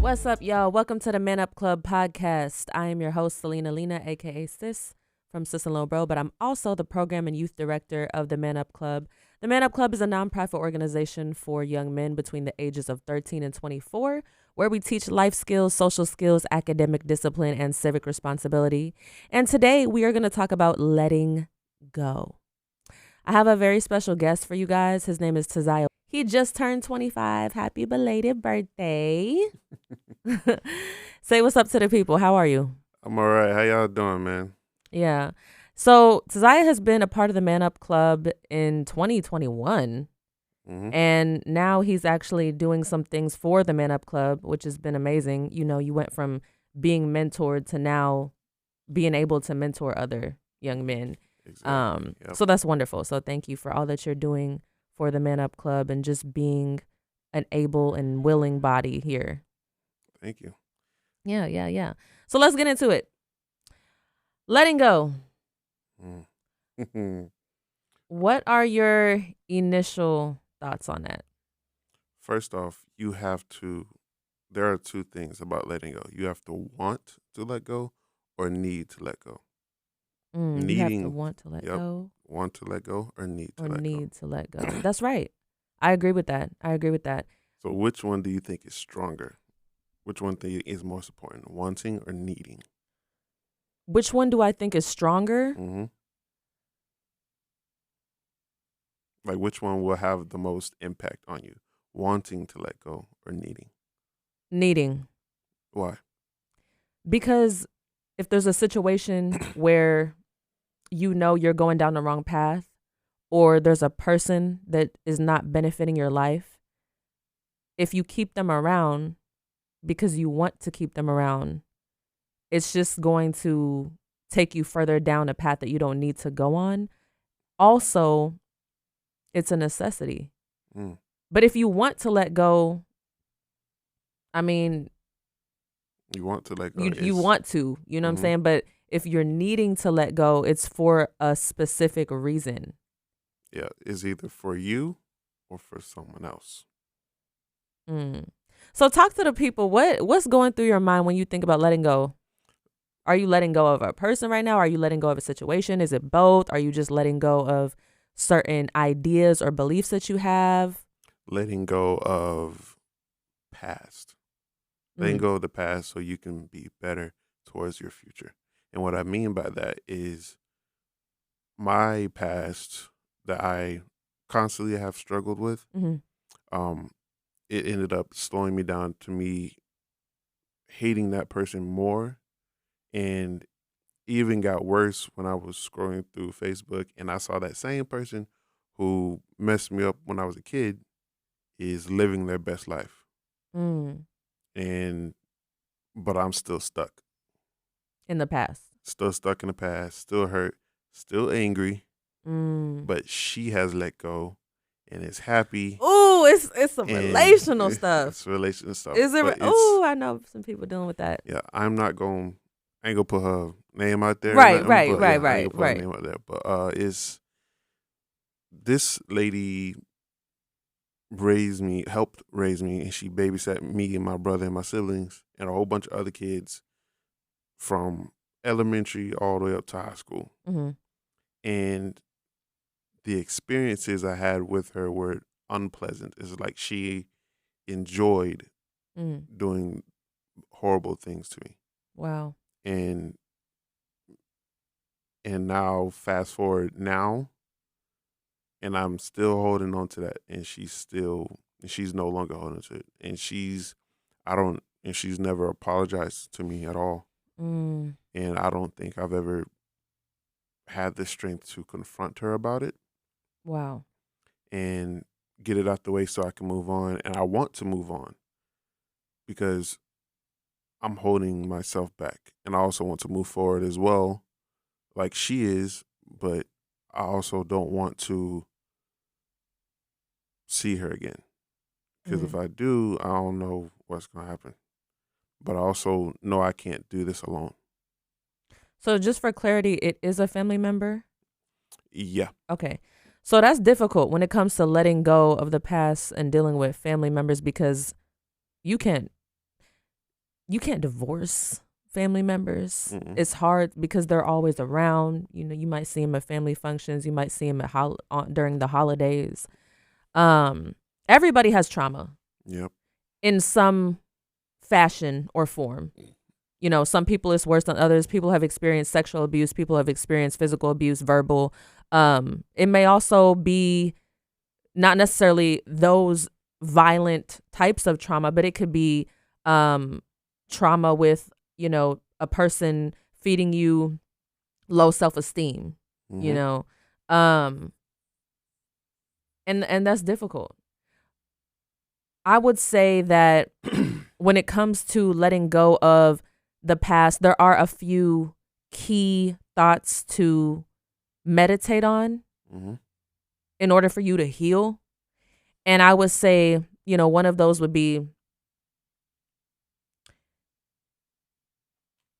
What's up, y'all? Welcome to the Man Up Club podcast. I am your host, Selena Lena, aka Sis from Sis and Lil Bro, but I'm also the program and youth director of the Man Up Club. The Man Up Club is a nonprofit organization for young men between the ages of 13 and 24, where we teach life skills, social skills, academic discipline, and civic responsibility. And today we are going to talk about letting go. I have a very special guest for you guys. His name is Tziah. He just turned 25. Happy belated birthday. Say what's up to the people. How are you? I'm all right. How y'all doing, man? Yeah. So Tziah has been a part of the Man Up Club in 2021. And now he's actually doing some things for the Man Up Club, which has been amazing. You know, you went from being mentored to now being able to mentor other young men. Exactly. Yep. So that's wonderful. So thank you for all that you're doing for the Man Up Club and just being an able and willing body here. Thank you. Yeah. So let's get into it. Letting go. What are your initial thoughts on that? First off, there are two things about letting go. You have to want to let go or need to let go. You have to want to let go. Want to let go or need to let go. Or need to let go. That's right. I agree with that. So which one do you think is stronger? Which one do you think is most important, wanting or needing? Which one do I think is stronger? Like which one will have the most impact on you, wanting to let go or needing? Needing. Why? Because if there's a situation where you know you're going down the wrong path, or there's a person that is not benefiting your life, if you keep them around because you want to keep them around, it's just going to take you further down a path that you don't need to go on. Also, it's a necessity. But if you want to let go, I mean, you want to let go. You want to, you know what I'm saying? But if you're needing to let go, it's for a specific reason. Yeah, it's either for you or for someone else. So talk to the people. What's going through your mind when you think about letting go? Are you letting go of a person right now? Are you letting go of a situation? Is it both? Are you just letting go of certain ideas or beliefs that you have? Letting go of past. Letting go of the past so you can be better towards your future. And what I mean by that is my past that I constantly have struggled with, it ended up slowing me down to me hating that person more. And even got worse when I was scrolling through Facebook and I saw that same person who messed me up when I was a kid is living their best life. But I'm still stuck. In the past. Still stuck in the past, still hurt, still angry. But she has let go and is happy. Ooh, it's some relational stuff. It's relational stuff. Is it? Ooh, I know some people dealing with that. Yeah, I ain't gonna put her name out there. Right. I ain't gonna put her name out there. But it's this lady helped raise me, and she babysat me and my brother and my siblings and a whole bunch of other kids from elementary all the way up to high school. And the experiences I had with her were unpleasant. It's like she enjoyed doing horrible things to me. Wow. And now fast forward now, and I'm still holding on to that, and she's no longer holding to it, and she's never apologized to me at all, and I don't think I've ever had the strength to confront her about it. Wow. And get it out the way so I can move on, and I want to move on because I'm holding myself back, and I also want to move forward as well, like she is, but I also don't want to see her again. Because if I do, I don't know what's going to happen. But I also know I can't do this alone. So just for clarity, it is a family member? Yeah. Okay. So that's difficult when it comes to letting go of the past and dealing with family members because you can't. you can't divorce family members. Mm-mm. It's hard because they're always around. You know, you might see them at family functions. You might see them during the holidays. Everybody has trauma Yep. in some fashion or form. You know, some people it's worse than others. People have experienced sexual abuse. People have experienced physical abuse, verbal. It may also be not necessarily those violent types of trauma, but it could be trauma with, you know, a person feeding you low self-esteem, you Mm-hmm. know, and that's difficult. I would say that when it comes to letting go of the past, there are a few key thoughts to meditate on Mm-hmm. in order for you to heal. And I would say, you know, one of those would be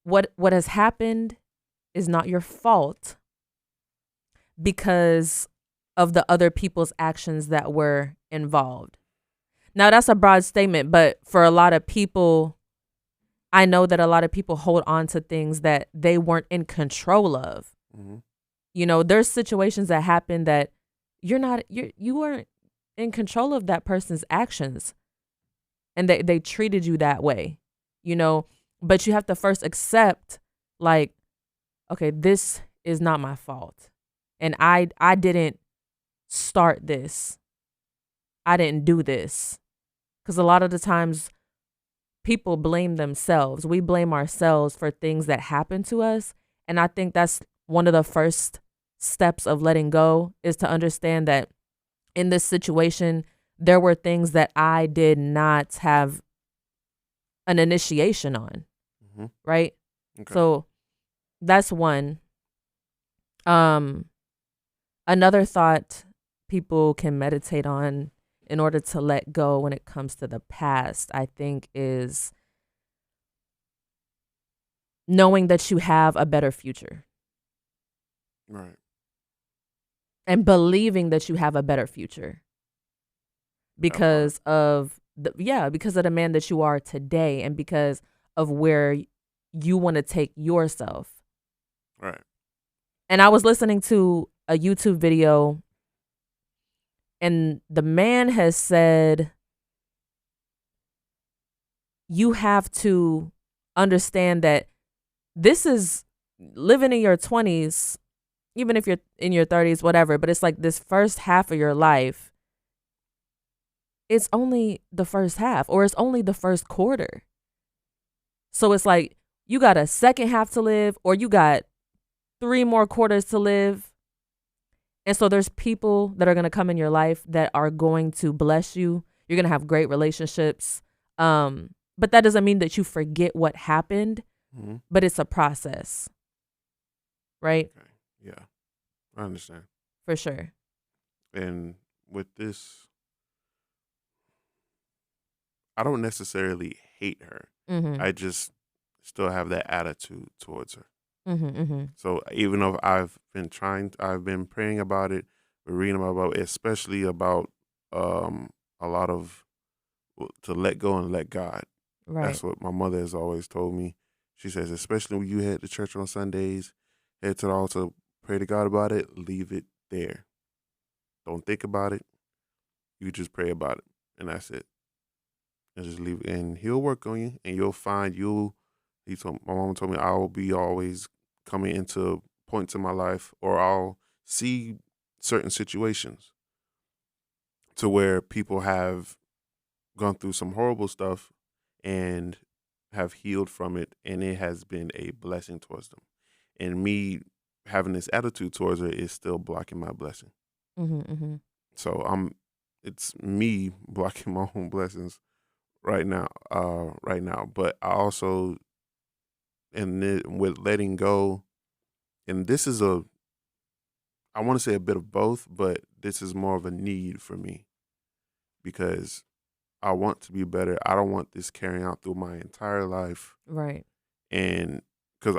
what has happened is not your fault because of the other people's actions that were involved. Now, that's a broad statement, but for a lot of people, I know that a lot of people hold on to things that they weren't in control of. Mm-hmm. You know, there's situations that happen that you weren't in control of that person's actions, and they treated you that way, you know, but you have to first accept, like, okay, this is not my fault. And I didn't start this. I didn't do this. Because a lot of the times people blame themselves. We blame ourselves for things that happen to us. And I think that's one of the first steps of letting go, is to understand that in this situation, there were things that I did not have an initiation on. Mm-hmm. Right? Okay. So that's one. Another thought people can meditate on in order to let go when it comes to the past, I think, is knowing that you have a better future Right. and believing that you have a better future because of because of the man that you are today and because of where you want to take yourself. Right. And I was listening to a YouTube video, and the man has said, you have to understand that this is living in your 20s, even if you're in your 30s, whatever, but it's like this first half of your life, it's only the first half, or it's only the first quarter. So it's like you got a second half to live, or you got 3 more quarters to live. And so there's people that are going to come in your life that are going to bless you. You're going to have great relationships. But that doesn't mean that you forget what happened, Mm-hmm. but it's a process. Right? Okay. Yeah. I understand. For sure. And with this, I don't necessarily hate her. Mm-hmm. I just still have that attitude towards her. Mm-hmm. Mm-hmm. So even though I've been praying about it, reading about it, especially about a lot of to let go and let God. Right. That's what my mother has always told me. She says, especially when you head to church on Sundays, head to the altar, pray to God about it, leave it there. Don't think about it. You just pray about it, and that's it. And just leave it, and He'll work on you, and you'll find my mom told me I'll be always coming into points in my life, or I'll see certain situations to where people have gone through some horrible stuff and have healed from it, and it has been a blessing towards them. And me having this attitude towards it is still blocking my blessing. Mm-hmm. Mm-hmm. So it's me blocking my own blessings right now. But I also, with letting go, and this is I want to say a bit of both, but this is more of a need for me because I want to be better. I don't want this carrying out through my entire life. Right. And because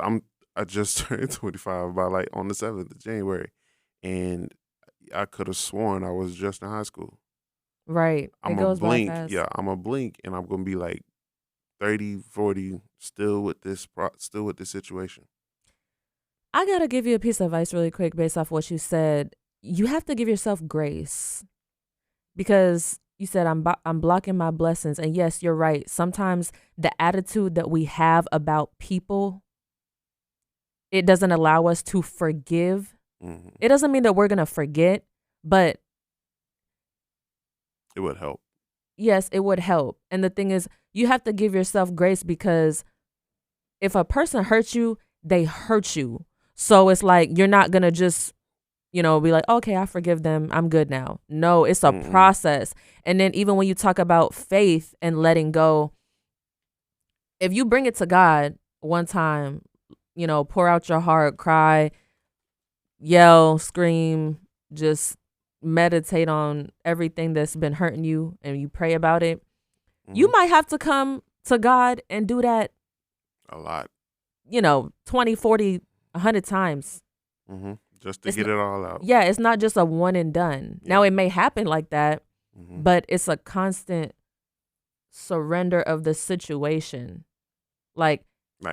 I just turned 25 by on the 7th of January, and I could have sworn I was just in high school. Right. It I'm a goes by blink, fast. yeah, I'm a blink, and I'm gonna be like 30, 40, still with this situation. I got to give you a piece of advice really quick based off what you said. You have to give yourself grace because you said I'm blocking my blessings. And yes, you're right. Sometimes the attitude that we have about people, it doesn't allow us to forgive. Mm-hmm. It doesn't mean that we're going to forget, but it would help. Yes, it would help. And the thing is, you have to give yourself grace because if a person hurts you, they hurt you. So it's like you're not going to just, be like, okay, I forgive them. I'm good now. No, it's a process. And then even when you talk about faith and letting go, if you bring it to God one time, pour out your heart, cry, yell, scream, just meditate on everything that's been hurting you and you pray about it, you might have to come to God and do that a lot, 20, 40, 100 times. Just to get it all out. Yeah, it's not just a one and done. Yeah. Now, it may happen like that, but it's a constant surrender of the situation. Like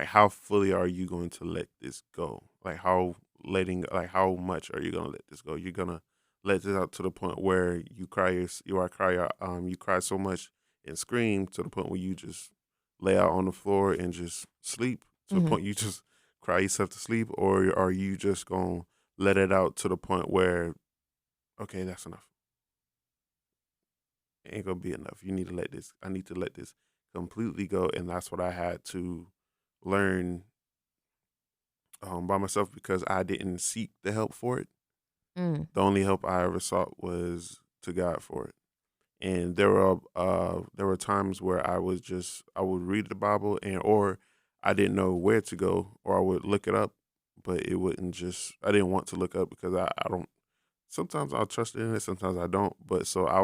how fully are you going to let this go? How much are you going to let this go? You're going to let this out to the point where you cry so much and scream to the point where you just lay out on the floor and just sleep to the point you just cry yourself to sleep, or are you just going to let it out to the point where, okay, that's enough. It ain't going to be enough. I need to let this completely go. And that's what I had to learn by myself because I didn't seek the help for it. The only help I ever sought was to God for it. And there were times where I would read the Bible or I didn't know where to go, or I would look it up, but it wouldn't I didn't want to look up because I don't, sometimes I'll trust in it, sometimes I don't. But so I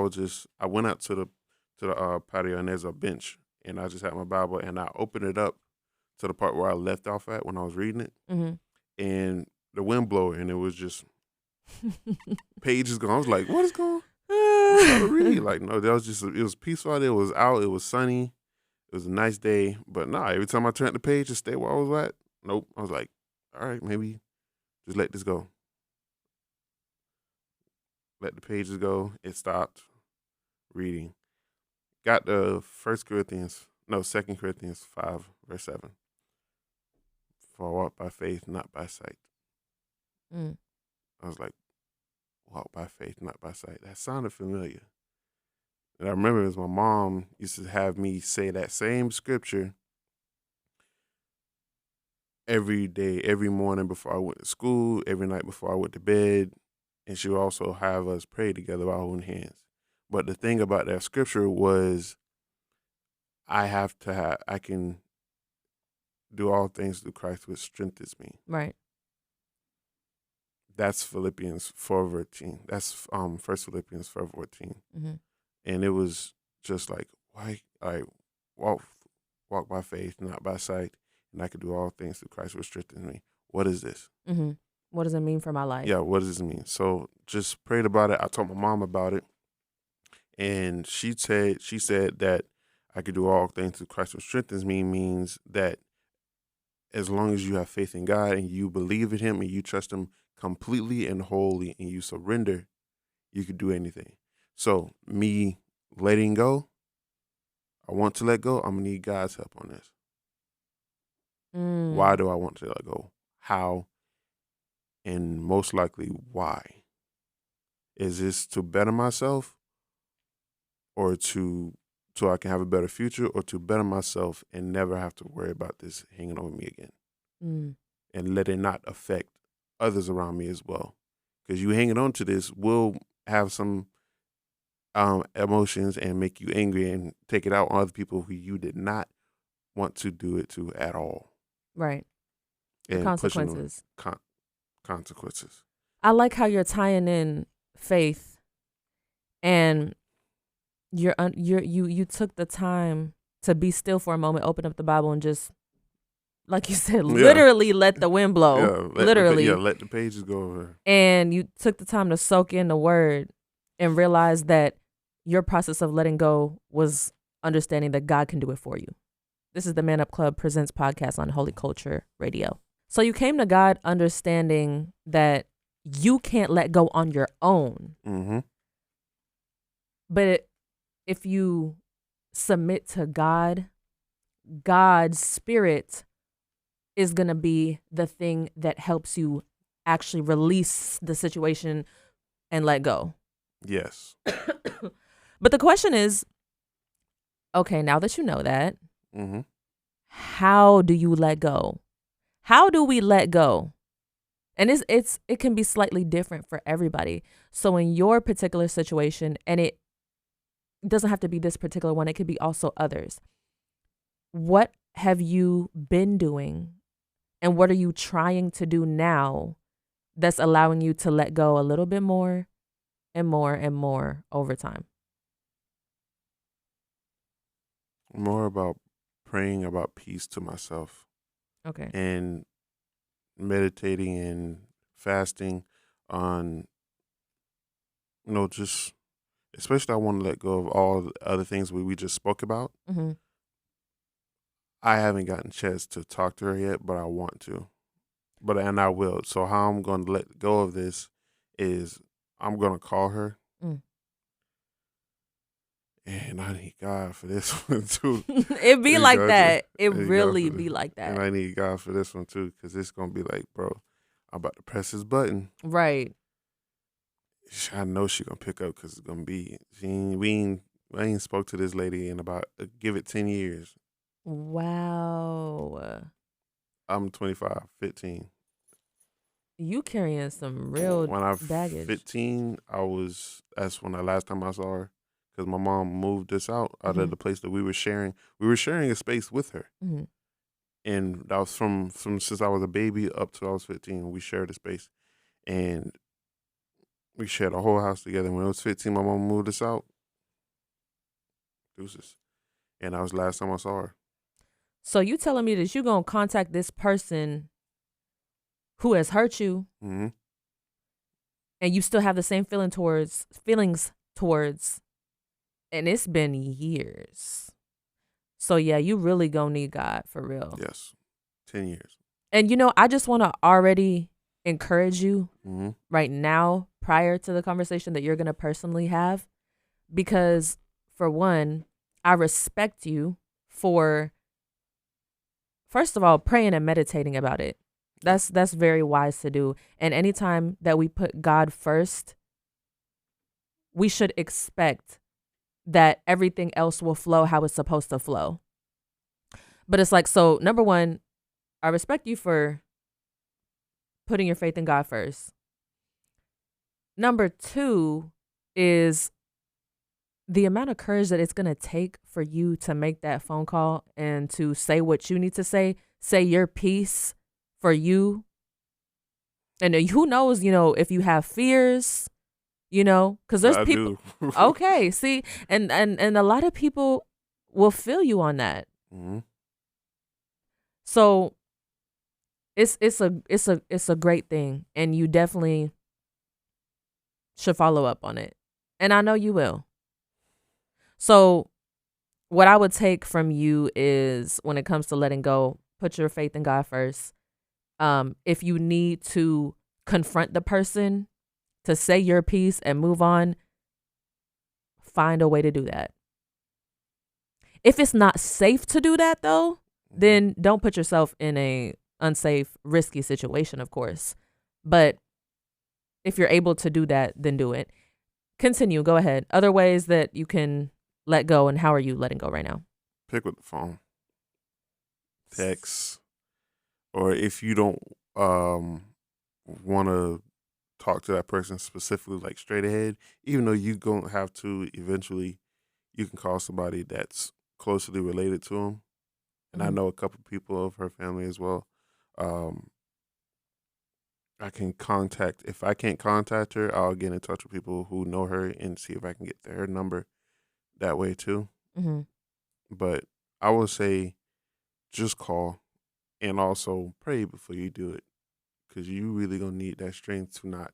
went out to the patio and there's a bench and I just had my Bible and I opened it up to the part where I left off at when I was reading it. And the wind blew and it was just pages gone. I was like, what is going on? I'm trying to read. Like, no, it was peaceful out there. It was out. It was sunny. It was a nice day. But every time I turned the page to stay where I was at, nope. I was like, all right, maybe just let this go. Let the pages go. It stopped reading. Got to 2 Corinthians 5, verse 7. For I walk by faith, not by sight. I was like, walk by faith, not by sight. That sounded familiar. And I remember it was my mom used to have me say that same scripture every day, every morning before I went to school, every night before I went to bed. And she would also have us pray together by holding hands. But the thing about that scripture was I can do all things through Christ which strengthens me. Right. That's Philippians 4:14. That's 1 Philippians 4:14. And it was just like, why I walk by faith, not by sight, and I can do all things through Christ which strengthens me. What is this? What does it mean for my life? Yeah, what does this mean? So just prayed about it. I told my mom about it, and she said that I could do all things through Christ which strengthens me means that as long as you have faith in God and you believe in Him and you trust Him completely and wholly and you surrender, you could do anything. So me letting go, I want to let go, I'm going to need God's help on this. Why do I want to let go? How? And most likely why? Is this to better myself or so I can have a better future, or to better myself and never have to worry about this hanging over me again? And let it not affect others around me as well. Because you hanging on to this will have some emotions and make you angry and take it out on other people who you did not want to do it to at all. Right. And consequences. Consequences. I like how you're tying in faith, and you took the time to be still for a moment, open up the Bible, and just, like you said, literally let the wind blow. Yeah, let the pages go over. And you took the time to soak in the word and realize that your process of letting go was understanding that God can do it for you. This is the Man Up Club Presents podcast on Holy Culture Radio. So you came to God understanding that you can't let go on your own. Mm-hmm. But if you submit to God, God's spirit is going to be the thing that helps you actually release the situation and let go. Yes. But the question is, okay, now that you know that, Mm-hmm. how do you let go? How do we let go? And it can be slightly different for everybody. So in your particular situation, and it doesn't have to be this particular one, it could be also others. What have you been doing, and what are you trying to do now that's allowing you to let go a little bit more and more and more over time? More about praying about peace to myself Okay. and meditating and fasting on, just especially I want to let go of all the other things we just spoke about. Mm-hmm. I haven't gotten a chance to talk to her yet, but I want to. And I will. So how I'm going to let go of this is I'm going to call her. Mm. And I need God for this one too. It be like that. It really be like And that. I need God for this one too, because it's going to be like, bro, I'm about to press this button. Right. I know she going to pick up because it's going to be, I ain't spoke to this lady in about, give it 10 years. Wow. I'm 25, 15. You carrying some real When I was baggage. 15, that's when the last time I saw her, because my mom moved us out Mm-hmm. of the place that we were sharing. We were sharing a space with her. Mm-hmm. And that was from since I was a baby up till I was 15. We shared a space. And we shared a whole house together. When I was 15, my mom moved us out. Deuces. And that was the last time I saw her. So you telling me that you gonna contact this person who has hurt you, Mm-hmm. and you still have the same feelings towards, and it's been years. So yeah, you really gonna need God for real. Yes. 10 years. And I just want to already encourage you Mm-hmm. right now, prior to the conversation that you're gonna personally have, because for one, I respect you for, first of all, praying and meditating about it. That's very wise to do. And anytime that we put God first, we should expect that everything else will flow how it's supposed to flow. But it's like, so number one, I respect you for putting your faith in God first. Number two is the amount of courage that it's going to take for you to make that phone call and to say what you need to say your piece for you. And who knows, if you have fears, because there's people. Do. Okay, see, and a lot of people will feel you on that. Mm-hmm. So it's a great thing, and you definitely should follow up on it. And I know you will. So what I would take from you is, when it comes to letting go, put your faith in God first. If you need to confront the person to say your piece and move on, find a way to do that. If it's not safe to do that, though, then don't put yourself in a unsafe, risky situation, of course. But if you're able to do that, then do it. Continue. Go ahead. Other ways that you can let go, and how are you letting go right now? Pick up the phone. Text. Or if you don't want to talk to that person specifically, like straight ahead, even though you don't have to, eventually you can call somebody that's closely related to him. And I know a couple people of her family as well. I can contact, if I can't contact her, I'll get in touch with people who know her and see if I can get her number that way too. Mm-hmm. But I would say just call and also pray before you do it, because you really going to need that strength to not,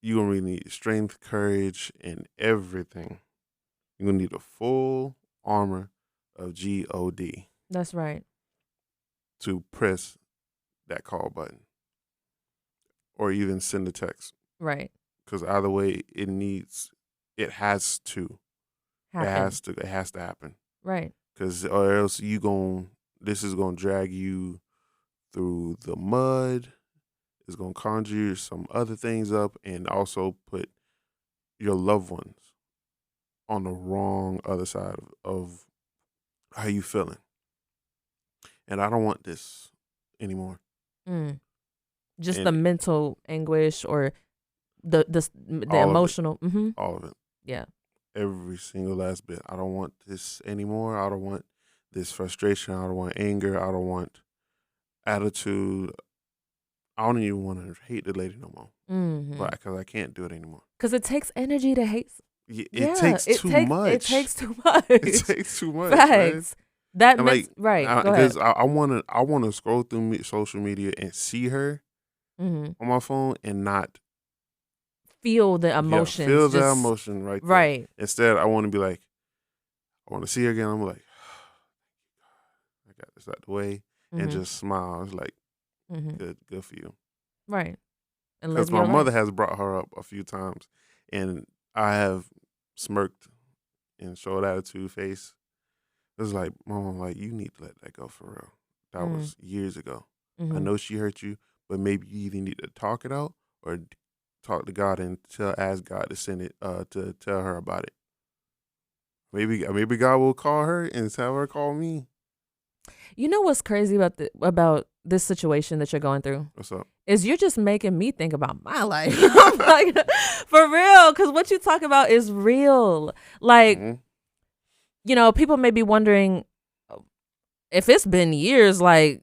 you're going to really need strength, courage, and everything. You're going to need a full armor of God. That's right. to press that call button or even send a text. Right. Because either way, it has to Happen. it has to happen. Right. Because or else this is gonna drag you through the mud. It's gonna conjure some other things up, and also put your loved ones on the wrong other side of how you feeling. And I don't want this anymore. Just And the mental anguish or the emotional. all of it. Yeah. Every single last bit. I don't want this anymore. I don't want this frustration. I don't want anger. I don't want attitude. I don't even want to hate the lady no more. But because I can't do it anymore. Because it takes energy to hate. It takes too much. It takes too much. It takes too much. Facts. Man. That makes right. Because I want to scroll through social media and see her on my phone and not feel the emotions. Feel the emotion right there. Right. Instead, I want to be like, I want to see her again. I'm like, I got this out the way, and just smile. It's like, good for you. Right. Because my mother has brought her up a few times, and I have smirked and showed attitude face. It's like, Mom, like, you need to let that go for real. That was years ago. I know she hurt you, but maybe you either need to talk it out or talk to God and ask God to send it to tell her about it. Maybe God will call her and tell her call me. You know what's crazy about this situation that you're going through? What's up? Is you're just making me think about my life. Like, for real, because what you talk about is real. Like, you know, people may be wondering if it's been years. Like,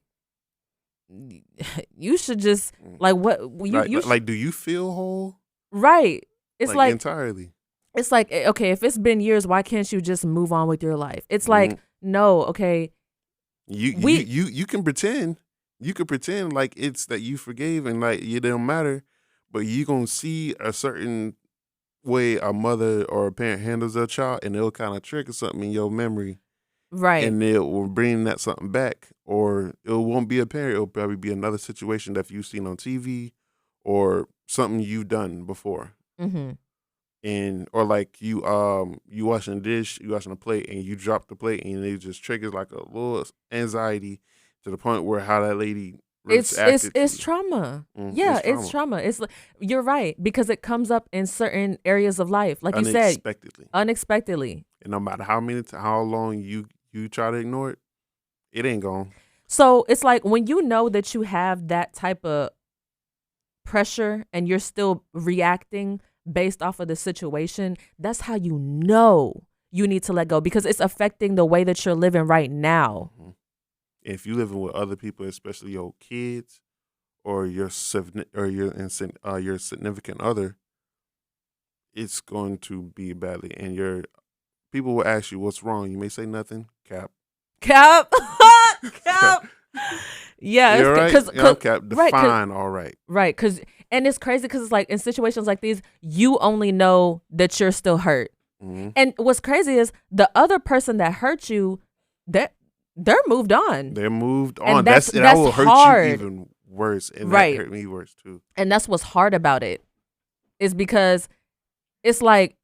you should just like what you like. Do you feel whole? Right. It's like entirely. It's like, okay, if it's been years, why can't you just move on with your life? It's like, no, okay. You can pretend. You can pretend like it's that you forgave and like it don't matter, but you gonna see a certain way a mother or a parent handles their child, and it'll kind of trigger something in your memory, right? And it will bring that something back, or it won't be a parent. It'll probably be another situation that you've seen on TV, or something you've done before. And or like you washing a dish, you washing a plate, and you drop the plate, and it just triggers like a little anxiety to the point where how that lady it's trauma. Yeah, it's trauma. It's like, you're right, because it comes up in certain areas of life, like you said, unexpectedly. And no matter how long you try to ignore it, it ain't gone. So it's like when you know that you have that type of pressure and you're still reacting based off of the situation, that's how you know you need to let go, because it's affecting the way that you're living right now. If you're living with other people, especially your kids or your significant other, it's going to be badly. And people will ask you what's wrong. You may say nothing. Cap. Yeah, you're right. I'm cap. Define all right. Right, and it's crazy because it's like in situations like these, you only know that you're still hurt. And what's crazy is the other person that hurt you, they're moved on. They're moved on. And that will hurt hard. You even worse, and right. That hurt me worse too. And that's what's hard about it, is because it's like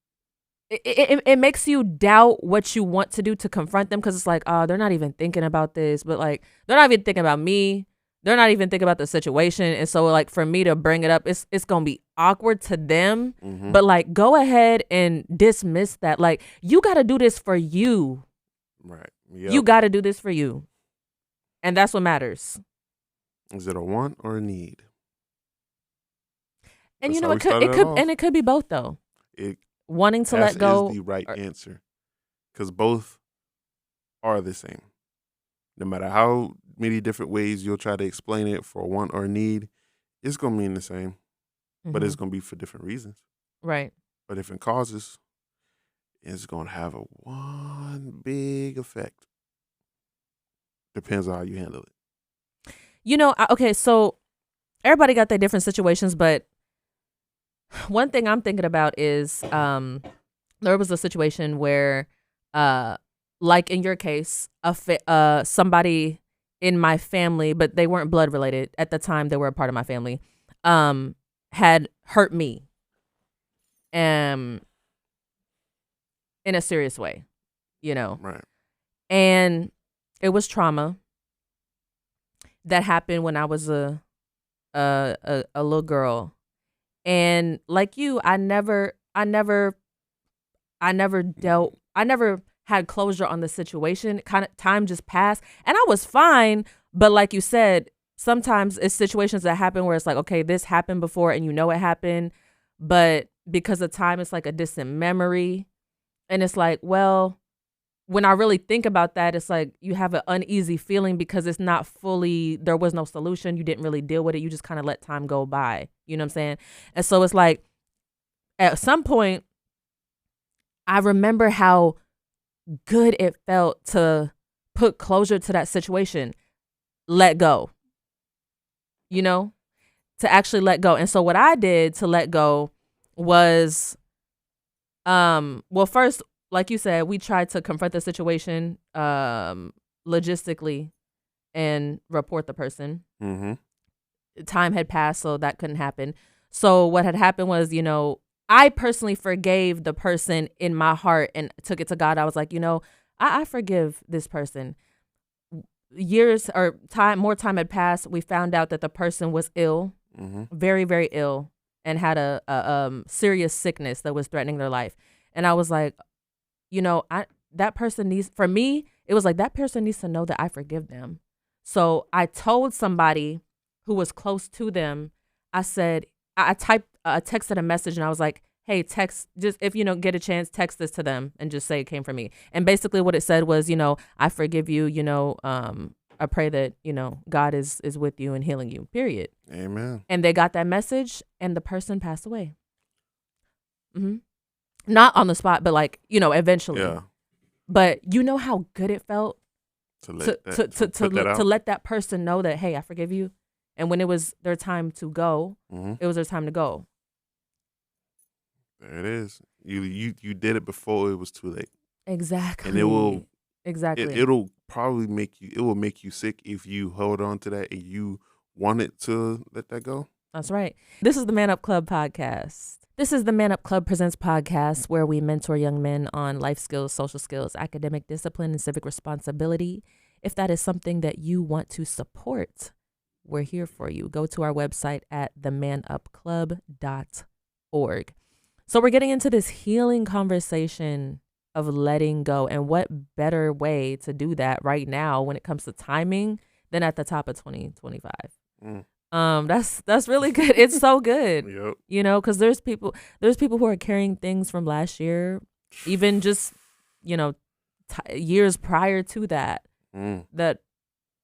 it makes you doubt what you want to do to confront them, because it's like, oh, they're not even thinking about this, but like they're not even thinking about me. They're not even thinking about the situation. And so like for me to bring it up, it's going to be awkward to them. But like, go ahead and dismiss that. Like, you got to do this for you. Right. Yep. You got to do this for you. And that's what matters. Is it a want or a need? And you know, it could be both though. Wanting to let go is the right answer, because both are the same. No matter how many different ways you'll try to explain it for want or need, it's going to mean the same, but it's going to be for different reasons. Right. For different causes. It's going to have one big effect. Depends on how you handle it. You know, okay, so everybody got their different situations, but one thing I'm thinking about is there was a situation where like in your case, somebody in my family, but they weren't blood related at the time. They were a part of my family. Had hurt me, in a serious way, Right. and it was trauma that happened when I was a little girl, and like you, I never had closure on the situation. Kind of time just passed and I was fine. But like you said, sometimes it's situations that happen where it's like, okay, this happened before and it happened. But because of time, it's like a distant memory. And it's like, well, when I really think about that, it's like you have an uneasy feeling because it's not fully, there was no solution. You didn't really deal with it. You just kind of let time go by. You know what I'm saying? And so it's like at some point, I remember how good it felt to put closure to that situation, let go, to actually let go. And so what I did to let go was, well, first, like you said, we tried to confront the situation logistically and report the person. Mm-hmm. Time had passed, so that couldn't happen. So what had happened was, I personally forgave the person in my heart and took it to God. I was like, I forgive this person. Years or more time had passed. We found out that the person was ill, very, very ill, and had a serious sickness that was threatening their life. And I was like, that person needs, for me, it was like that person needs to know that I forgive them. So I told somebody who was close to them, I said, I texted a message and I was like, hey, text, just if get a chance, text this to them and just say it came from me. And basically what it said was, I forgive you, I pray that, God is with you and healing you, period. Amen. And they got that message and the person passed away. Mm-hmm. Not on the spot, but like, eventually. Yeah. But how good it felt to let that person know that, hey, I forgive you. And when it was their time to go, it was their time to go. There it is. You did it before it was too late. Exactly. And it will it'll probably make you sick if you hold on to that and you wanted to let that go. That's right. This is the Man Up Club podcast. This is the Man Up Club Presents podcast where we mentor young men on life skills, social skills, academic discipline, and civic responsibility. If that is something that you want to support, we're here for you. Go to our website at themanupclub.org. So we're getting into this healing conversation of letting go. And what better way to do that right now when it comes to timing than at the top of 2025? That's really good. It's so good. Yep. Because there's people who are carrying things from last year, even just, years prior to that, that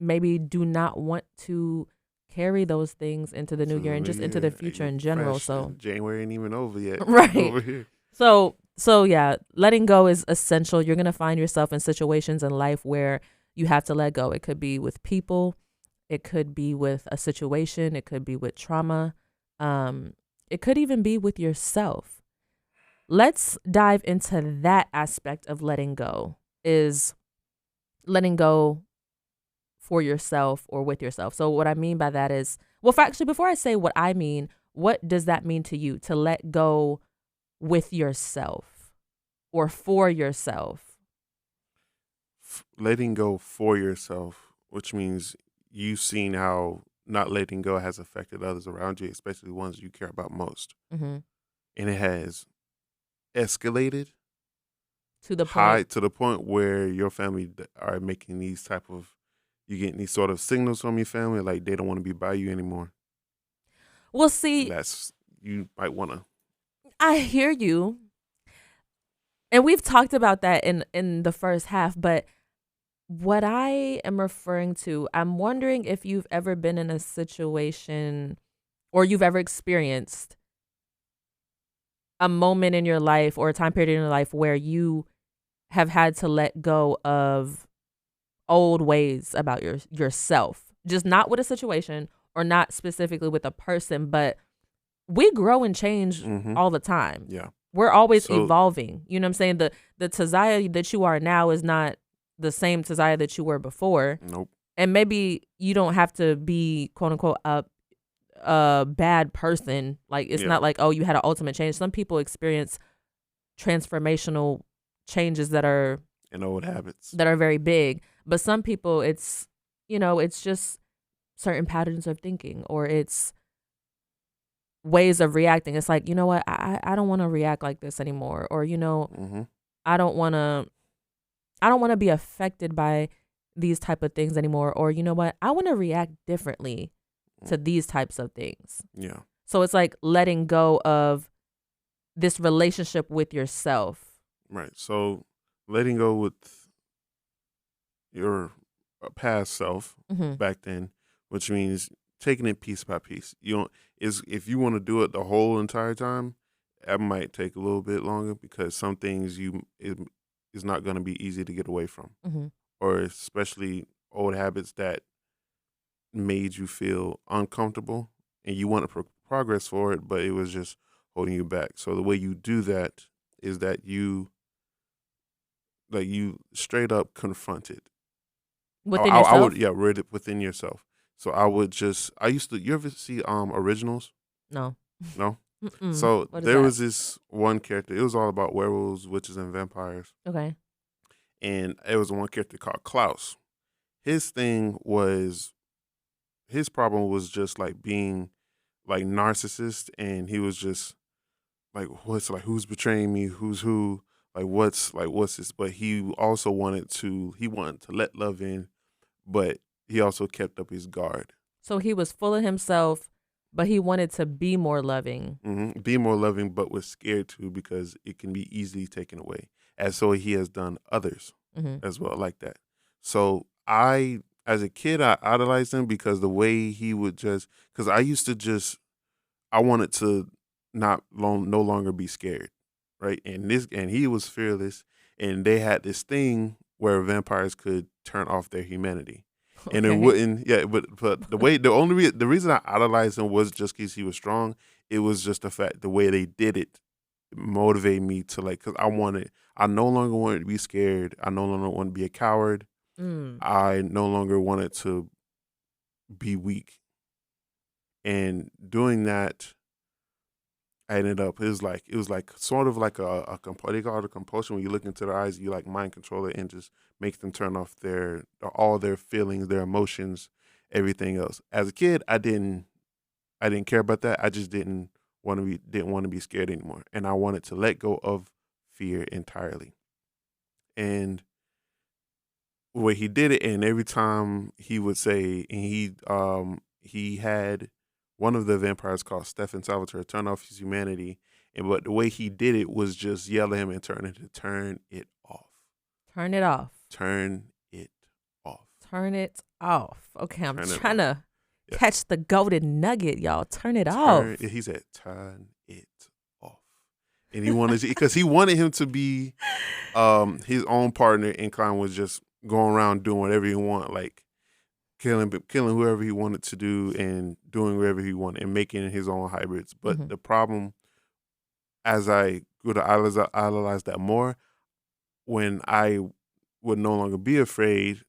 maybe do not want to carry those things into the new year and just into the future in general. So January ain't even over yet. Right. Over here. So yeah, letting go is essential. You're going to find yourself in situations in life where you have to let go. It could be with people. It could be with a situation. It could be with trauma. It could even be with yourself. Let's dive into that aspect of letting go, is letting go for yourself or with yourself. So what I mean by that is, well, actually, before I say what I mean, what does that mean to you to let go with yourself or for yourself? Letting go for yourself, which means you've seen how not letting go has affected others around you, especially ones you care about most. Mm-hmm. And it has escalated to the point where your family are making these type of, you getting these sort of signals from your family, like they don't want to be by you anymore. Well, see, you might want to. I hear you. And we've talked about that in the first half, but what I am referring to, I'm wondering if you've ever been in a situation or you've ever experienced a moment in your life or a time period in your life where you have had to let go of old ways about yourself, just not with a situation or not specifically with a person, but we grow and change all the time. Yeah. We're always evolving. You know what I'm saying? The Tziah that you are now is not the same Tziah that you were before. Nope. And maybe you don't have to be, quote unquote, a bad person. Like, it's not like, oh, you had an ultimate change. Some people experience transformational changes that are and old habits that are very big. But some people, it's, it's just certain patterns of thinking, or it's ways of reacting. It's like, you know what, I don't want to react like this anymore, or I don't want to be affected by these type of things anymore, or you know what, I want to react differently to these types of things. Yeah. So it's like letting go of this relationship with yourself. Right. So letting go with your past self back then, which means taking it piece by piece. If you want to do it the whole entire time, that might take a little bit longer, because some things is not going to be easy to get away from, or especially old habits that made you feel uncomfortable and you want to progress for it, but it was just holding you back. So the way you do that is that you straight up confront it within yourself. Read it within yourself. So I used to. You ever see originals? No. So there was this one character. It was all about werewolves, witches, and vampires. Okay. And it was one character called Klaus. His problem was just like being like narcissist, and he was just like, who's betraying me? Who's who? What's this? But he also wanted to let love in, but he also kept up his guard. So he was full of himself, but he wanted to be more loving. Mm-hmm. Be more loving, but was scared too, because it can be easily taken away. And so he has done others as well like that. So as a kid, I idolized him because the way he would because I wanted to no longer be scared, right? And he was fearless, and they had this thing where vampires could turn off their humanity. Okay. And it wouldn't, but the reason I idolized him was just because he was strong. It was just the way they did it motivated me to because I no longer wanted to be scared. I no longer wanted to be a coward. I no longer wanted to be weak. And doing that, I ended up, it was like sort of like they call it a compulsion. When you look into their eyes, you like mind control it and just make them turn off all their feelings, their emotions, everything else. As a kid, I didn't care about that. I just didn't want to be scared anymore, and I wanted to let go of fear entirely. And where he did it, and every time he would say, and he had one of the vampires called Stefan Salvatore turn off his humanity, but the way he did it was just yell at him and turn it off. Turn it off. Turn it off. Turn it off. Okay, I'm trying to catch the golden nugget, y'all. Turn it off. He said, "Turn it off," and he wanted because he wanted him to be his own partner, and Klein was just going around doing whatever he wanted, like killing whoever he wanted to do and doing whatever he wanted and making his own hybrids. But the problem, as I grew to idolize that more, when I would no longer be afraid,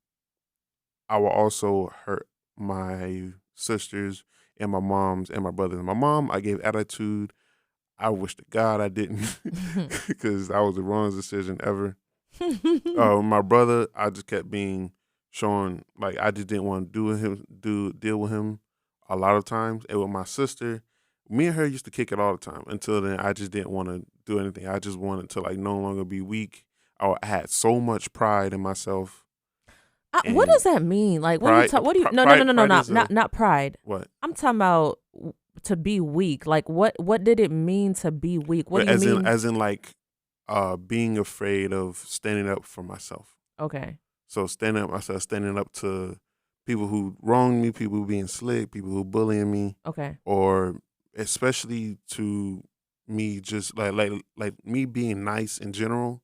I will also hurt my sisters and my moms and my brothers. My mom, I gave attitude. I wish to God I didn't, because that was the wrongest decision ever. My brother, I just kept being shown like I just didn't want to deal with him a lot of times. And with my sister, me and her used to kick it all the time. Until then, I just didn't want to do anything. I just wanted to no longer be weak. I had so much pride in myself. What does that mean? Like, when you talk, what do you? No, not pride. What? I'm talking about to be weak. Like, what did it mean to be weak? What do you mean? As in being afraid of standing up for myself. Okay. So standing up to people who wronged me, people who being slick, people who bullying me. Okay. Or especially to me, just like me being nice in general,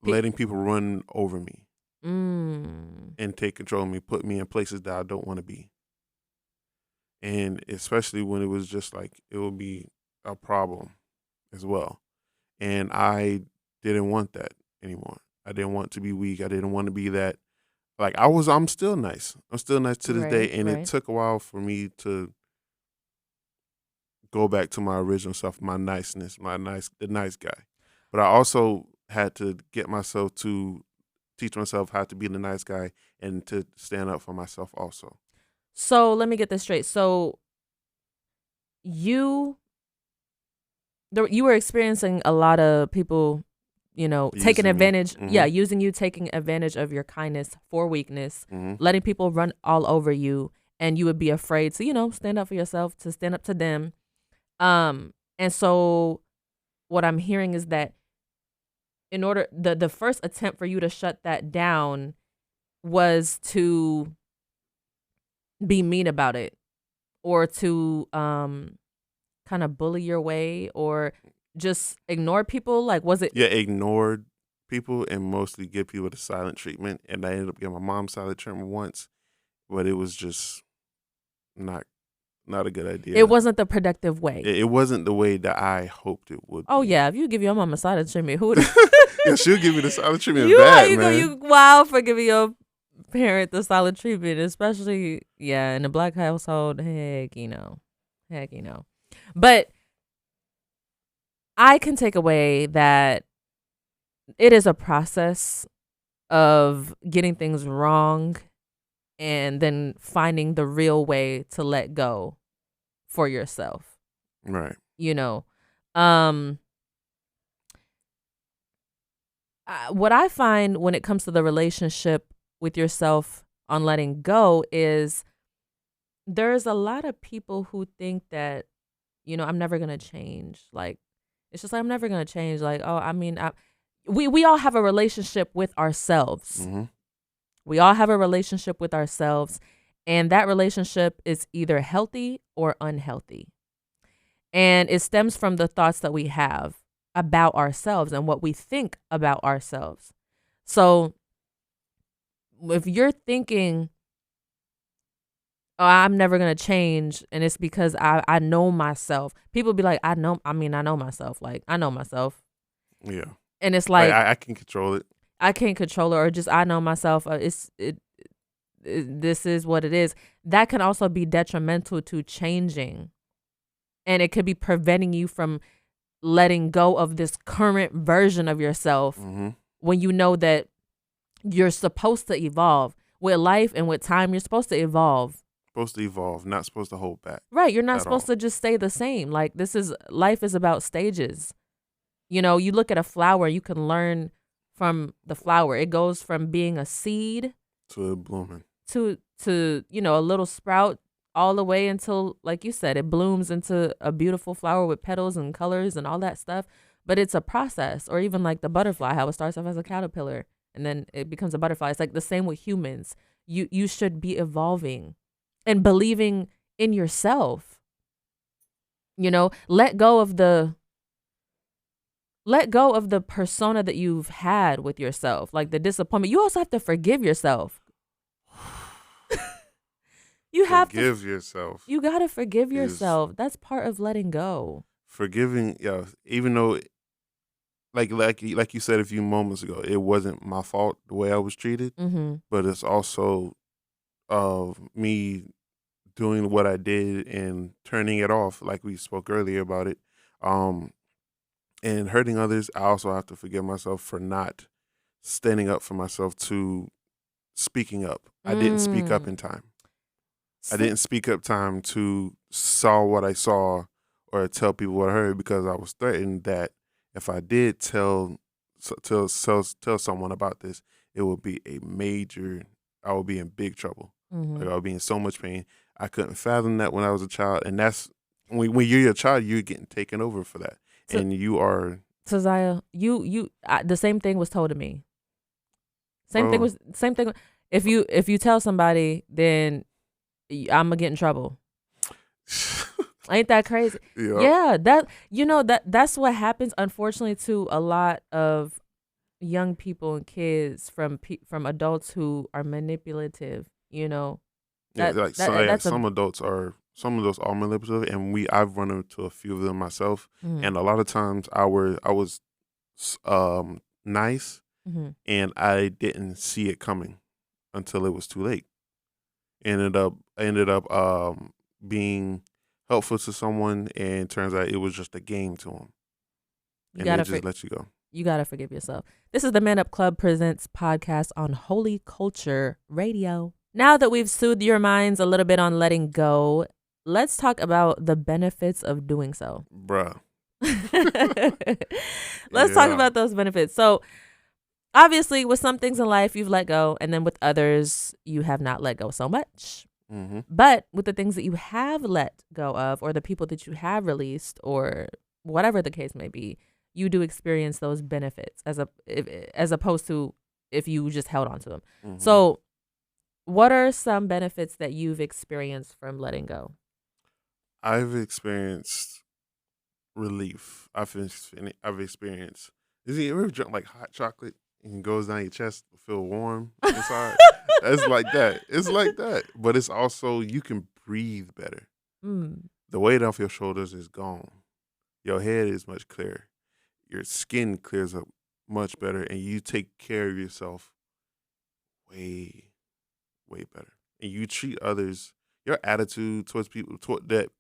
letting people run over me. And take control of me, put me in places that I don't want to be. And especially when it was just it would be a problem as well. And I didn't want that anymore. I didn't want to be weak. I didn't want to be that. Like I'm still nice. I'm still nice to this day, and it took a while for me to go back to my original self, my niceness, the nice guy. But I also had to get myself to teach myself how to be the nice guy and to stand up for myself also. So let me get this straight. So you were experiencing a lot of people, taking advantage. Mm-hmm. Yeah, using you, taking advantage of your kindness for weakness, letting people run all over you, and you would be afraid to, stand up for yourself, to stand up to them. And so what I'm hearing is that in order, the first attempt for you to shut that down was to be mean about it, or to kind of bully your way, or just ignore people. Like, was it? Yeah, ignored people and mostly give people the silent treatment. And I ended up getting my mom silent treatment once, but it was just not a good idea. It wasn't the productive way. It wasn't the way that I hoped it would. Oh, yeah. If you give your mom a silent treatment, who would? Yeah, she'll give me the silent treatment back, man. You wild for giving your parent the silent treatment, especially, in a Black household. Heck, But I can take away that it is a process of getting things wrong and then finding the real way to let go for yourself. Right. What I find when it comes to the relationship with yourself on letting go is there's a lot of people who think that, I'm never going to change. Like, it's just like, I'm never going to change. Like, oh, I mean, we all have a relationship with ourselves. Mm-hmm. We all have a relationship with ourselves, and that relationship is either healthy or unhealthy. And it stems from the thoughts that we have about ourselves and what we think about ourselves. So if you're thinking, oh, I'm never going to change, and it's because I know myself. People be like, I know myself. Like, I know myself. Yeah. And it's like, I can control it. I can't control it, or just I know myself. This is what it is. That can also be detrimental to changing. And it could be preventing you from letting go of this current version of yourself, when you know that you're supposed to evolve. With life and with time, you're supposed to evolve. Supposed to evolve, not supposed to hold back. Right. You're not supposed to just stay the same. Like, life is about stages. You look at a flower, you can learn from the flower. It goes from being a seed to blooming to a little sprout, all the way until, like you said, it blooms into a beautiful flower with petals and colors and all that stuff. But it's a process. Or even like the butterfly, how it starts off as a caterpillar and then it becomes a butterfly. It's like the same with humans. You should be evolving and believing in yourself. Let go of the persona that you've had with yourself, like the disappointment. You also have to forgive yourself. You forgive yourself. You got to forgive yourself. That's part of letting go. Forgiving, even though, like you said a few moments ago, it wasn't my fault the way I was treated, but it's also of me doing what I did and turning it off, like we spoke earlier about it, and hurting others. I also have to forgive myself for not standing up for myself, to speaking up. I didn't speak up in time. I didn't speak up time to saw what I saw or tell people what I heard, because I was threatened that if I did tell someone about this, it would be I would be in big trouble. Like, I would be in so much pain. I couldn't fathom that when I was a child. And that's when you're a child, you're getting taken over for that. And you are. So Tziah, the same thing was told to me. Same thing. If you tell somebody, then I'm gonna get in trouble. Ain't that crazy? Yeah, that's what happens, unfortunately, to a lot of young people and kids from adults who are manipulative. Some adults are manipulative, and I've run into a few of them myself. And a lot of times I was nice, and I didn't see it coming until it was too late. Ended up being helpful to someone, and turns out it was just a game to them, and they just let you go. You gotta forgive yourself. This is the Man Up Club Presents podcast on Holy Culture Radio. Now that we've soothed your minds a little bit on letting go, let's talk about the benefits of doing so. Bruh. Let's talk about those benefits. So obviously with some things in life you've let go, and then with others you have not let go so much. Mm-hmm. But with the things that you have let go of, or the people that you have released, or whatever the case may be, you do experience those benefits as opposed to if you just held on to them. Mm-hmm. So what are some benefits that you've experienced from letting go? I've experienced relief. I've experienced. Is you ever drink like hot chocolate and it goes down your chest, feel warm inside? It's like that. It's like that. But it's also, you can breathe better. The weight off your shoulders is gone. Your head is much clearer. Your skin clears up much better, and you take care of yourself way, way better. And you treat others, your attitude towards people,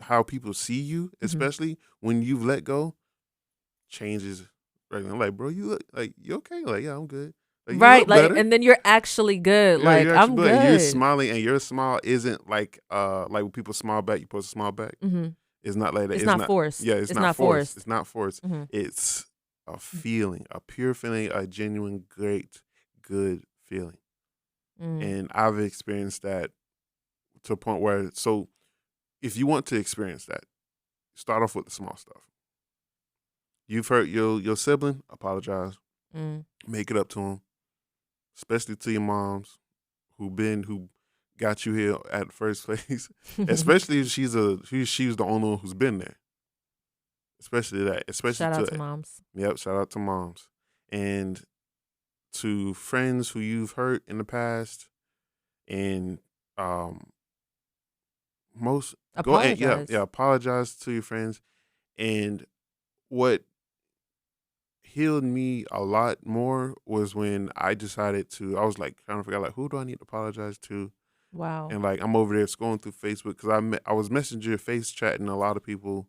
how people see you, especially when you've let go, changes. Right? Like, bro, you look like, you okay? Like, yeah, I'm good. Like, right, like, and then you're actually good. Yeah, like, I'm good. You're smiling, and your smile isn't like when people smile back, you're supposed to smile back. Mm-hmm. It's not like that. It's not forced. Yeah, it's not forced. It's not forced. Mm-hmm. It's a feeling, a pure feeling, a genuine, great, good feeling. And I've experienced that to a point where, so if you want to experience that, start off with the small stuff. You've hurt your sibling, apologize. Make it up to him, especially to your moms who got you here at the first place. Especially if she's the only one who's been there. Especially that. Especially shout out to moms. Yep, shout out to moms. And to friends who you've hurt in the past, and apologize. Apologize to your friends. And what healed me a lot more was when I decided I was like trying to figure out, like, who do I need to apologize to? Wow. And like, I'm over there scrolling through Facebook because I was messenger face chatting a lot of people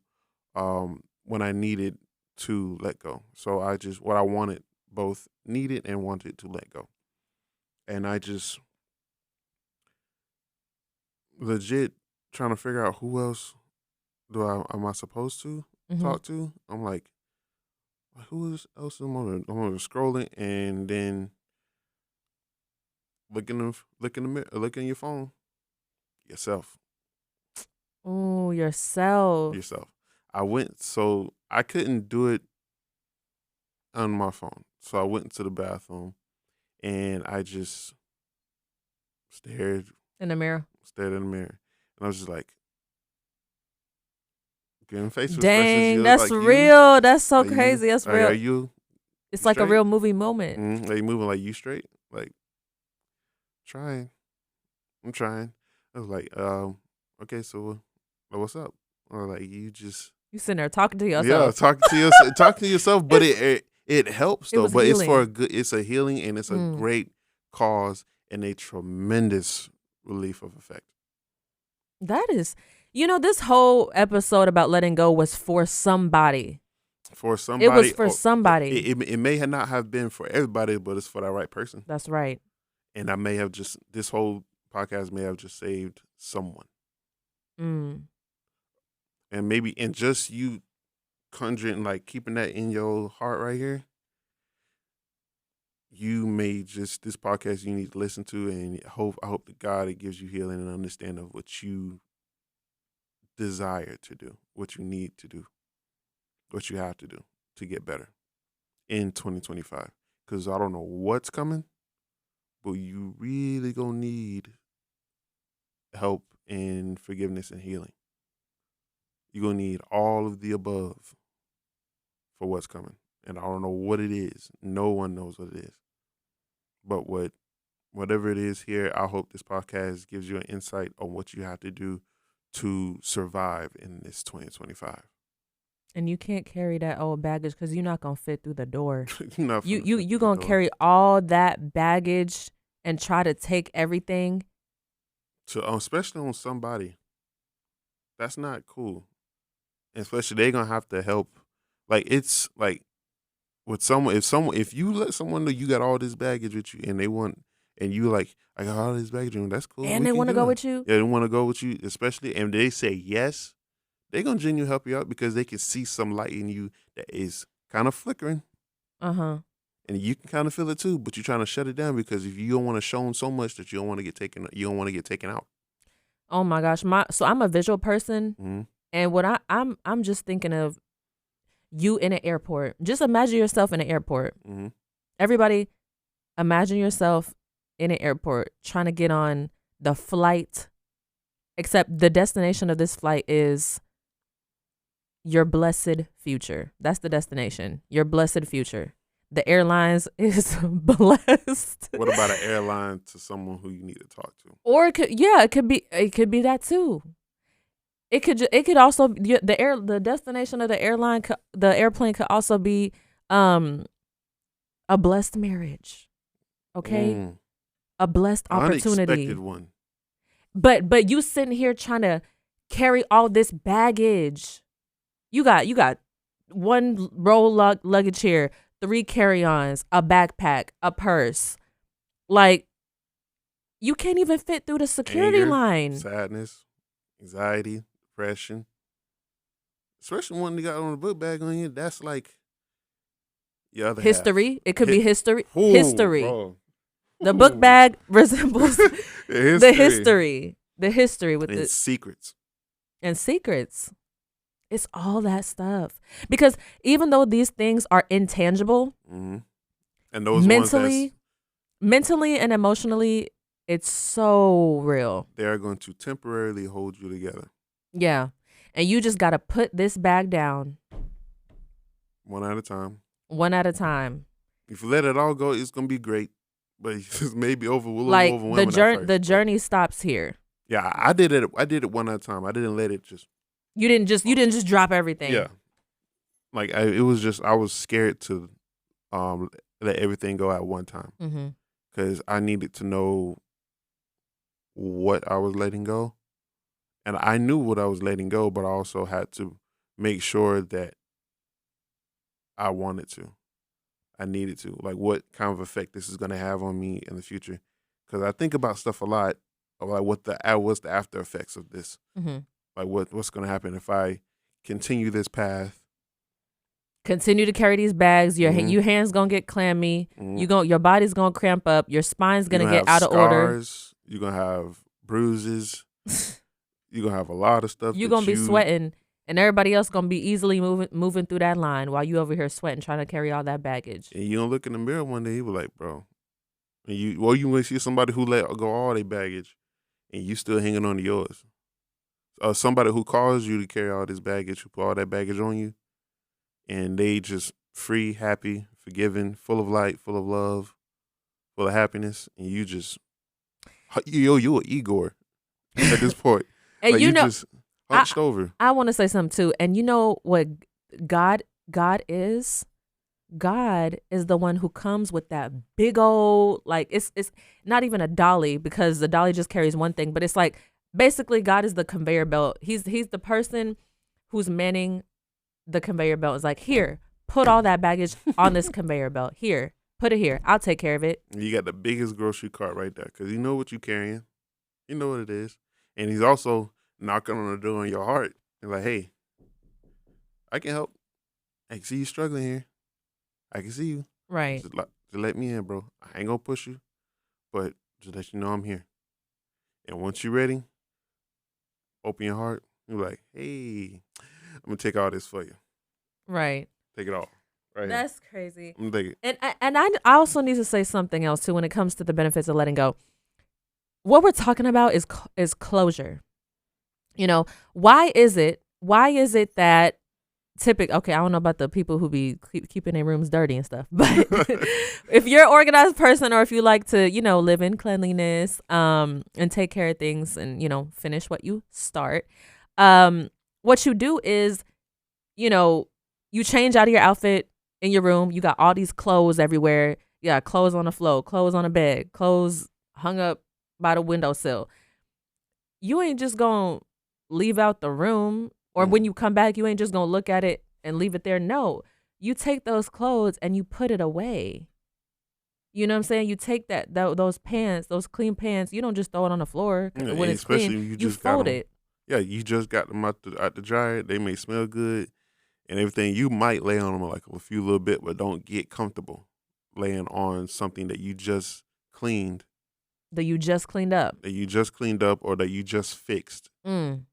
when I needed to let go. So what I wanted, both needed and wanted to let go. And I just legit trying to figure out who else am I supposed to talk to. I'm like, who else am I? I'm scrolling, and then look in the mirror, look in your phone. Yourself. Oh, yourself. So I couldn't do it on my phone. So I went to the bathroom, and I just stared in the mirror. And I was just like, getting face to dang, that's like real. That's so crazy. That's real. Are you? It's like straight? A real movie moment. Are you moving like you straight? Like, I'm trying. I was like, okay, so what's up? Or like, you sitting there talking to yourself. Yeah, talking to yourself. But it helps though. But healing. It's a healing, and it's a great cause and a tremendous relief of effect. That is, this whole episode about letting go was for somebody. For somebody. It was for somebody. It may not have been for everybody, but it's for that right person. That's right. And this whole podcast may have just saved someone. And maybe, and just you conjuring, like keeping that in your heart right here, this podcast you need to listen to, and I hope that God, it gives you healing and understanding of what you desire to do, what you need to do, what you have to do to get better in 2025. Because I don't know what's coming, but you really gonna need help in forgiveness and healing. You're gonna need all of the above for what's coming. And I don't know what it is. No one knows what it is. But whatever it is here, I hope this podcast gives you an insight on what you have to do to survive in this 2025. And you can't carry that old baggage because you're not gonna fit through the door. You're not finna You fit you through the gonna door. carry all that baggage and try to take everything. To especially on somebody. That's not cool. Especially they're gonna have to help. Like it's like with someone if you let someone know you got all this baggage with you and they want and you like I got all this baggage with me, that's cool. And We they can want to do go it. with you. Yeah, they want to go with you, especially and they say yes, they're gonna genuinely help you out because they can see some light in you that is kind of flickering. Uh-huh. And you can kind of feel it too, but you're trying to shut it down because if you don't want to show them so much that you don't want to get taken out. Oh my gosh. So I'm a visual person, Mm-hmm. and what I'm just thinking of you in an airport. Just imagine yourself in an airport. Mm-hmm. Everybody, imagine yourself in an airport trying to get on the flight, except the destination of this flight is your blessed future. That's the destination. Your blessed future. The airlines is blessed. What about an airline to someone who you need to talk to? Or it could be that too. It could also the destination of the airplane could also be a blessed marriage. Okay? A blessed opportunity. Unexpected one. But you sitting here trying to carry all this baggage. You got one roll luggage here, 3 carry-ons, a backpack, a purse. Like, you can't even fit through the security Anger, line. sadness, anxiety, depression. Especially when you got on a book bag on you, that's like your other History. half. It could be history. Ooh, History. bro. The book bag resembles the history. The history with and the secrets. and secrets. It's all that stuff. Because even though these things are intangible, Mm-hmm. And those mentally and emotionally, it's so real. they are going to temporarily hold you together. Yeah. And you just got to put this bag down One at a time. one at a time. If you let it all go, it's going to be great. But it's maybe overwhelming. Like at first, the journey stops here. Yeah, I did it one at a time. I didn't let it just. You didn't just drop everything. Yeah. Like I was scared to let everything go at one time because I needed to know what I was letting go, and I knew what I was letting go, but I also had to make sure that I wanted to, I needed to, like what kind of effect this is going to have on me in the future, because I think about stuff a lot, of like what's the after effects of this, like what's going to happen if I continue this path. Continue to carry these bags. Your hands gonna get clammy. Your body's gonna cramp up. Your spine's gonna get out of order. You're gonna have bruises. You're gonna have a lot of stuff. You're gonna be sweating, and everybody else gonna be easily moving through that line while you over here sweating, trying to carry all that baggage. And you don't look in the mirror one day, you be like, bro. And you may see somebody who let go all their baggage, and you still hanging on to yours. Somebody who caused you to carry all this baggage, who put all that baggage on you. And they just free, happy, forgiving, full of light, full of love, full of happiness. And you just, you a Igor at this point. And like you know, just hunched over. I want to say something too. And you know what God is? God is the one who comes with that big old, like, it's not even a dolly because the dolly just carries one thing. But it's like, basically, God is the conveyor belt. He's the person who's manning the conveyor belt. Is like, here, put all that baggage on this conveyor belt. Here, put it here. I'll take care of it. You got the biggest grocery cart right there because you know what you're carrying. You know what it is. And he's also knocking on the door on your heart and like, hey, I can help. I can see you struggling here. I can see you. Right. Just let me in, bro. I ain't going to push you, but just let you know I'm here. And once you're ready, open your heart. You're like, hey, I'm going to take all this for you. Right. Take it all. Right. That's crazy. I'm going to take it. And I also need to say something else, too, when it comes to the benefits of letting go. What we're talking about is closure. You know, why is it that okay, I don't know about the people who be keeping their rooms dirty and stuff, but if you're an organized person or if you like to, you know, live in cleanliness and take care of things and, you know, finish what you start, what you do is you change out of your outfit in your room. You got all these clothes everywhere. You got clothes on the floor, clothes on the bed, clothes hung up by the windowsill. You ain't just gonna leave out the room, or when you come back, you ain't just gonna look at it and leave it there. No, you take those clothes and you put it away. You know what I'm saying? You take those pants, those clean pants. You don't just throw it on the floor when it's clean. You fold it. Yeah, you just got them out the dryer. They may smell good and everything. You might lay on them like a few little bit, but don't get comfortable laying on something that you just cleaned. That you just cleaned up. That you just cleaned up or that you just fixed. And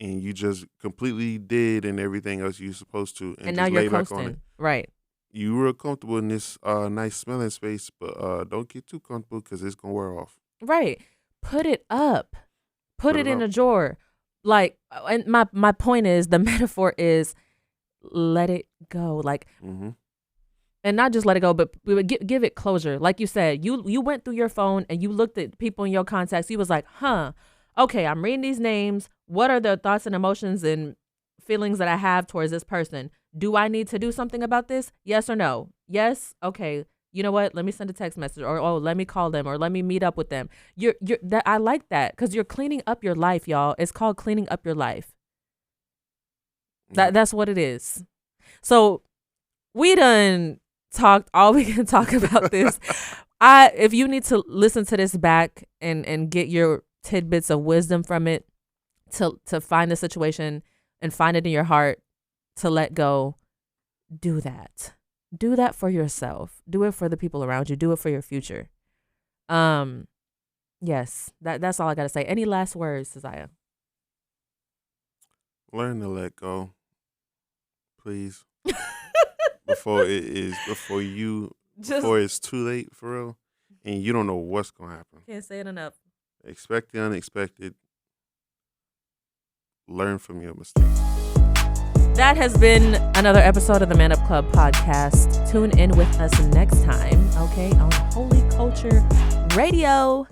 you just completely did and everything else you're supposed to. And now you're coasting. Back on it. Right. You were comfortable in this nice smelling space, but don't get too comfortable because it's going to wear off. Right. Put it up. Put it in a drawer. Like, and my point is, the metaphor is let it go. Like, and not just let it go, but give it closure. Like you said, you went through your phone and you looked at people in your contacts. You was like, okay, I'm reading these names. What are the thoughts and emotions and feelings that I have towards this person? Do I need to do something about this? Yes or no? Yes. Okay. You know what? Let me send a text message, or let me call them, or let me meet up with them. I like that because you're cleaning up your life, y'all. It's called cleaning up your life. That's what it is. So we done talked all we can talk about this. If you need to listen to this back and get your tidbits of wisdom from it, to find the situation and find it in your heart to let go, do that. Do that for yourself. Do it for the people around you. Do it for your future. Yes, that's all I gotta say. Any last words, Tziah? Learn to let go, please. before it's too late for real, and you don't know what's gonna happen. Can't say it enough. Expect the unexpected. Learn from your mistakes. That has been another episode of the Man Up Club podcast. Tune in with us next time, okay, on Holy Culture Radio.